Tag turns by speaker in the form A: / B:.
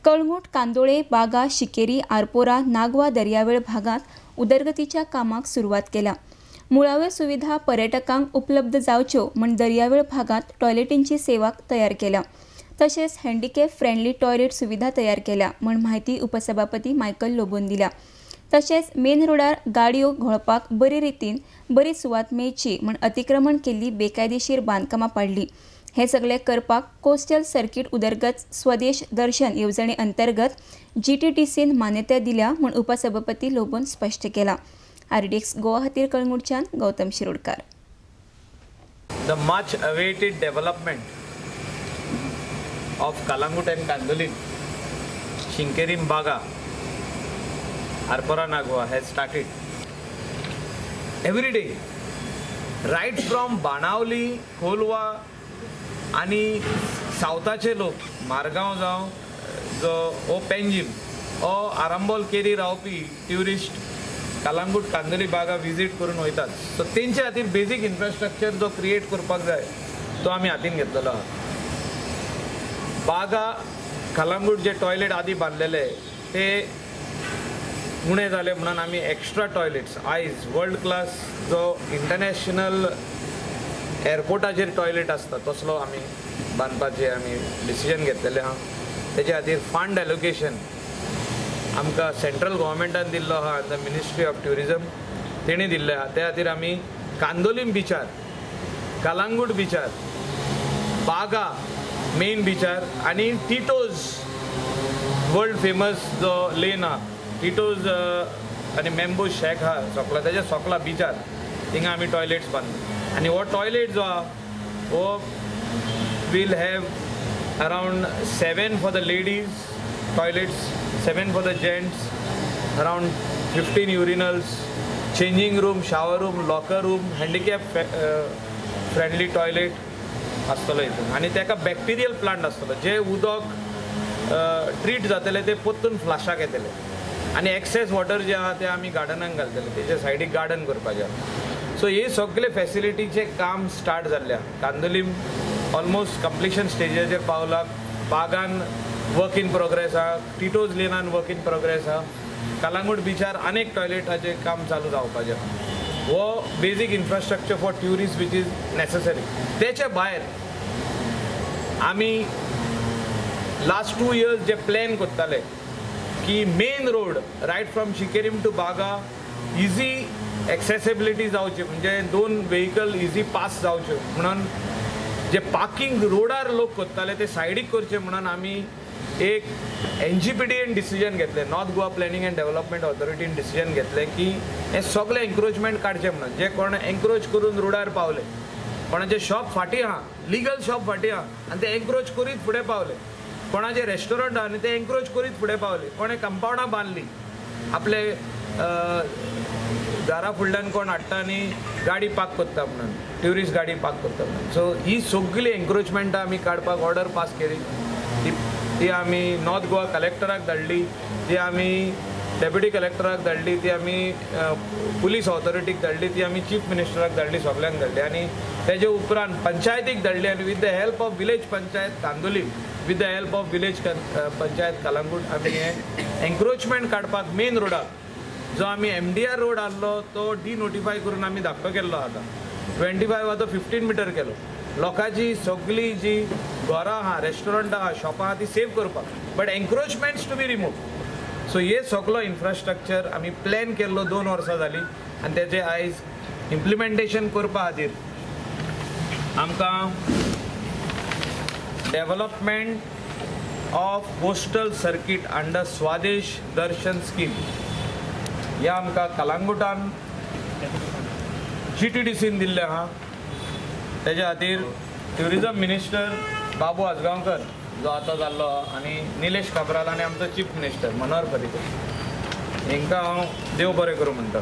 A: कळंगूट, कांदोळे, बागा, शिकेरी, आरपोरा, नागवा दर्यावेळ भागात उदरगतीच्या कामाक सुरुवात केल्या. मुळाव्यो सुविधा पर्यटकांक उपलब्ध जावच्यो म्हण दर्यावेळ भागात टॉयलेटींची सेवा तयार केल्या. तशेंच हँडिकॅप फ्रेंडली टॉयलेट सुविधा तयार केल्या म्हण माहिती उपसभापती मायकल लोबोन दिल्या. तशेंच मेन रोडार गाडयो घोळपाक बरे रितीन बरी सुवात मेळची म्हण अतिक्रमण केल्ली बेकायदेशीर बांदकामां पाडली. हे सगळे करपाक कोस्टल सर्किट उदरगत स्वदेश दर्शन येवजणे अंतर्गत GTDCन मान्यताय दिल्या म्हण उपसभापती लोबोन स्पश्ट केला. RDX गोवा खातीर कळंगूटच्यान Gautam Shirodkar.
B: The much awaited development of Kalangut and Kandolin, Shinkerim Baga, Arpora Nagwa has started. Every day, right from Banavli, Kolwa आणि सावथाचे लोक मारगांव जावं जो ओ पेंजीम ओ आरांबोल केरी रावपी ट्युरिस्ट कलंगूट कांदोली बागा विजीट करून वयतात. सो तेंचे खातीर बेजीक इन्फ्रास्ट्रक्चर जो क्रिएट करपाक जाय तो आमी हातीन घेतलेलो आहा. बागा कलंगूट जे टॉयलेट आदी बांदलेले ते उणे जाले म्हणून आमी एक्स्ट्रा टॉयलेट्स आयज वर्ल्ड क्लास जो इंटरनॅशनल एअरपोर्टाचेर टॉयलेट आसता तसलो आमी बांदपाचें आमी डिसिजन घेतलेलें आहा. तेजे खातीर फंड एलोकेशन आमकां सेंट्रल गव्हर्मेंटान दिल्लो आहा. द मिनिस्ट्री ऑफ ट्युरिजम तेणी दिल्लें आहा. त्या खातीर आमी कांदोलीम बिचार, कलंगूट बिचार, बागा मेन बिचार आनी टिटोज वर्ल्ड फेमस जो लेन आहा टिटोज आनी मेम्बो शेक आहा सोकला तेज्या सोकला बिचार थिंगा आमी टॉयलेट्स बांदले. आणि वो टॉयलेट जो आहा वो will have around 7 for the ladies toilets, 7 for the gents, around 15 युरिनल्स, changing room, shower room, locker room, handicap friendly toilet आसतलो हितून. आनी तेका बॅक्टेरियल प्लांट आसतलो जे उदक ट्रीट जातले ते पोत्तून फ्लाशाक येतले आनी एक्सेस वॉटर जे आहा ते आमी गार्डनाक घालतले. तेजे सायडीक गार्डन करपाचें. सो हे सगळे फॅसिलिटीचे काम स्टार्ट जाल्ल्या. कांदोलीम ऑलमोस्ट कंप्लिशन स्टेजाचेर पावला. बागान वर्क इन प्रोग्रेस आहा. टिटोज लेनान वर्क इन प्रोग्रेस आहा. कलंगूट बिचार अनेक टॉयलेटाचें काम चालू जावपाचें. वो basic infrastructure for tourist which is necessary. तेचे भायर आमी लास्ट 2 years जे प्लॅन करताले की main road right from Sinquerim to Baga easy accessibility जावची म्हणजे 2 व्हेकल इजी पास जावच्यो म्हणून जे पार्किंग रोडार लोक करताले ते सायडीक करचे म्हणून आमी एक NGPDन डिसिजन घेतले. North Goa planning and development ऑथॉरिटीन डिसिजन घेतले की हे सगळे एन्क्रोचमेंट काडचे म्हणून. जे कोण एन्क्रोच करून रोडार पावले, कोणाचे शॉप फाटी आहा, लिगल शॉप फाटी आहा आनी ते एन्क्रोच करीत फुडें पावले, कोणाचे रेस्टॉरंट आहा आनी ते एन्क्रोच करीत फुडें पावले, कोणे कंपाउंडां बांदली, आपले घरा फुडल्यान कोण हाडटा आनी गाडी पार्क करता म्हणून, ट्युरिस्ट गाडी पार्क करता म्हणून. सो ही सगळी एन्क्रोचमेंटां आमी काडपाक ऑर्डर पास केली. ती आमी नॉर्थ गोवा कलेक्टराक धाडली, ती आमी डेप्युटी कलेक्टराक धाडली, ती आमी पुलीस ऑथॉरिटीक धाडली, ती आमी चीफ मिनिस्टराक धाडली, सगळ्यांक धाडली आनी तेजे उपरांत पंचायतीक धाडली. आनी with the help of village panchayat Candolim, with the help of village panchayat Calangute आमी हे एन्क्रोचमेंट काडपाक मेन रोडाक जो आमी MDR रोड आसलो तो डिनोटिफाय करून आमी धाकटो केल्लो आतां 25 आतां 15 मिटर केलो. लोकांची सगळी जी घरां आहा, रेस्टॉरंट आहा, शॉपां आहा ती सेव करपाक, but encroachments to be remove. So हे सगळो इन्फ्रास्ट्रक्चर आमी प्लॅन केल्लो 2 वर्सां जालीं आनी तेजें आयज इम्प्लिमेंटेशन करपा खातीर आमकां development of coastal circuit under Swadesh Darshan scheme ह्या आमकां कलंगूटान GTDCन दिल्लें आहा. तेज्या खातीर ट्युरिजम मिनिस्टर बाबू आजगांवकर जो आतां जाल्लो आनी निलेश काब्राल आनी आमचो चीफ मिनिस्टर मनोहर पर्रीकर हेंकां हांव देव बरें करूं म्हणटा.